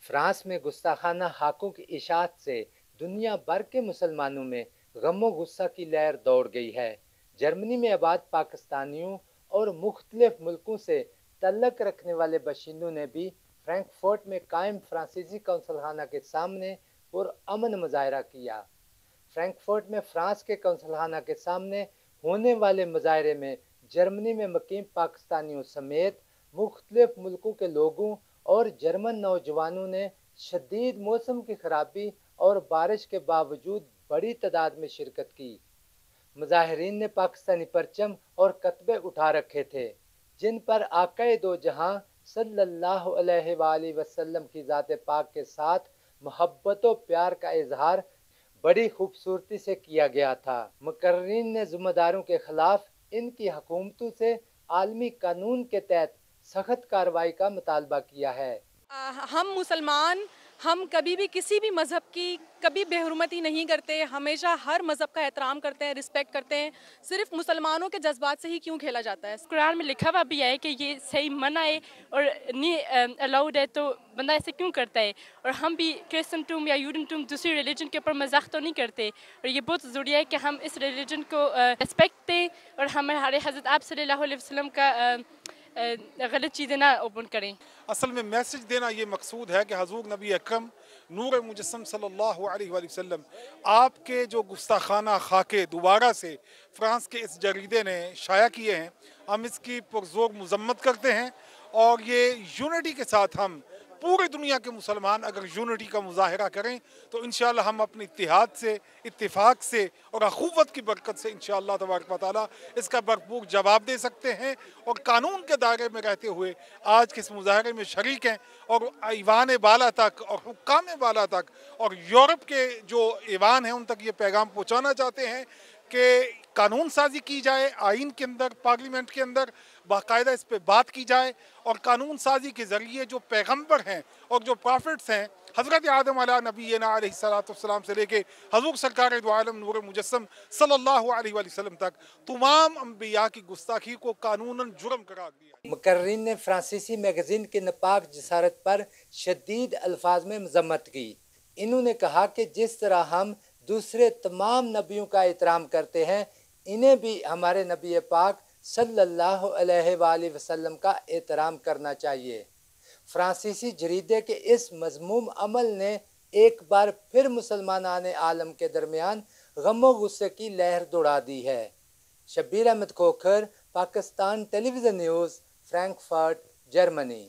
France में गुस्ताखाना हाकों की इशाअत से दुनिया भर के मुसलमानों में गम गुस्सा की लहर दौड़ गई है। जर्मनी में आबाद पाकिस्तानियों और मुख्तलिफ मुल्कों से तल्लक रखने वाले बाशिंदों ने भी फ्रैंकफर्ट में कायम फ्रांसीसी कौंसलखाना के सामने पुरअमन मुजाहरा किया। फ्रैंकफर्ट में फ्रांस के कौंसलखाना के सामने होने वाले मुजाहरे में जर्मनी में मुकीम पाकिस्तानियों समेत मुख्तलिफ मुल्कों के लोगों और जर्मन नौजवानों ने शदीद मौसम की खराबी और बारिश के बावजूद बड़ी तादाद में शिरकत की। मुजाहिरीन ने पाकिस्तानी परचम और कतबे उठा रखे थे जिन पर आकाए दो जहां सल्लल्लाहु अलैहि वसल्लम की ज़ात पाक के साथ मोहब्बत और प्यार का इजहार बड़ी खूबसूरती से किया गया था। मुकर्रीन ने ज़िम्मेदारों के खिलाफ इनकी हुकूमतों से आलमी कानून के तहत सख्त कार्रवाई का मुतालबा किया है। हम मुसलमान हम कभी भी किसी भी मज़हब की कभी बेहुरमती नहीं करते, हमेशा हर मज़हब का एहतराम करते हैं, रिस्पेक्ट करते हैं। सिर्फ मुसलमानों के जज्बात से ही क्यों खेला जाता है? कुरान में लिखा हुआ भी है कि ये सही मना है और नहीं अलाउड है, तो बंदा ऐसे क्यों करता है? और हम भी क्रिश्चियन या यूडन दूसरी रिलीजन के ऊपर मजाक तो नहीं करते, और ये बहुत ज़रूरी है कि हम इस रिलीजन को रिस्पेक्ट दें और हमारे हज़रत आप सल्लल्लाहु अलैहि वसल्लम का गलत चीज़ें ना ओपन करें। असल में मैसेज देना ये मकसूद है कि हजूर नबी अकरम नूर मुजस्सम सल्लल्लाहु अलैहि वसल्लम आपके जो गुस्ताखाना खाके दोबारा से फ्रांस के इस जरीदे ने शाया किए हैं, हम इसकी पुरजोर मजम्मत करते हैं। और ये यूनिटी के साथ हम पूरी दुनिया के मुसलमान अगर यूनिटी का मुजाहरा करें तो इंशाअल्लाह हम अपने इत्तिहाद से, इत्तिफाक से और अखुवत की बरकत से इंशाअल्लाह तबारक व तआला इसका भरपूर जवाब दे सकते हैं। और कानून के दायरे में रहते हुए आज के इस मुजाहरे में शरीक हैं और ईवान बाला तक और हुक्काम बाला तक और यूरोप के जो ईवान हैं उन तक ये पैगाम पहुँचाना चाहते हैं कि कानून साजी की जाए, आइन के अंदर, पार्लियामेंट के अंदर बाकायदा इस पे बात की जाए और कानून साजी के ज़रिए जो पैगंबर हैं और जो प्रॉफिट्स हैं हज़रत आदम अला नबीना अलैहिस्सलाम से लेके हज़ूर सरकार दो आलम नूर मुजस्सम सल्लल्लाहु अलैहि वसल्लम तक तमाम अंबिया की गुस्ताखी को कानूनन जुर्म करार दिया। मुकर्रीन ने फ्रांसीसी मैगज़ीन के नापाक जसारत पर शदीद अल्फाज में मजम्मत की। इन्होंने कहा कि जिस तरह हम दूसरे तमाम नबियों का एहतराम करते हैं, इन्हें भी हमारे नबी पाक सल्लल्लाहु अलैहि वसल्लम का एहतराम करना चाहिए। फ्रांसीसी जरीदे के इस मज़मूम अमल ने एक बार फिर मुसलमान आलम के दरमियान गम गुस्से की लहर दौड़ा दी है। Shabbir Ahmed Khokhar, Pakistan television news, Frankfurt, Germany.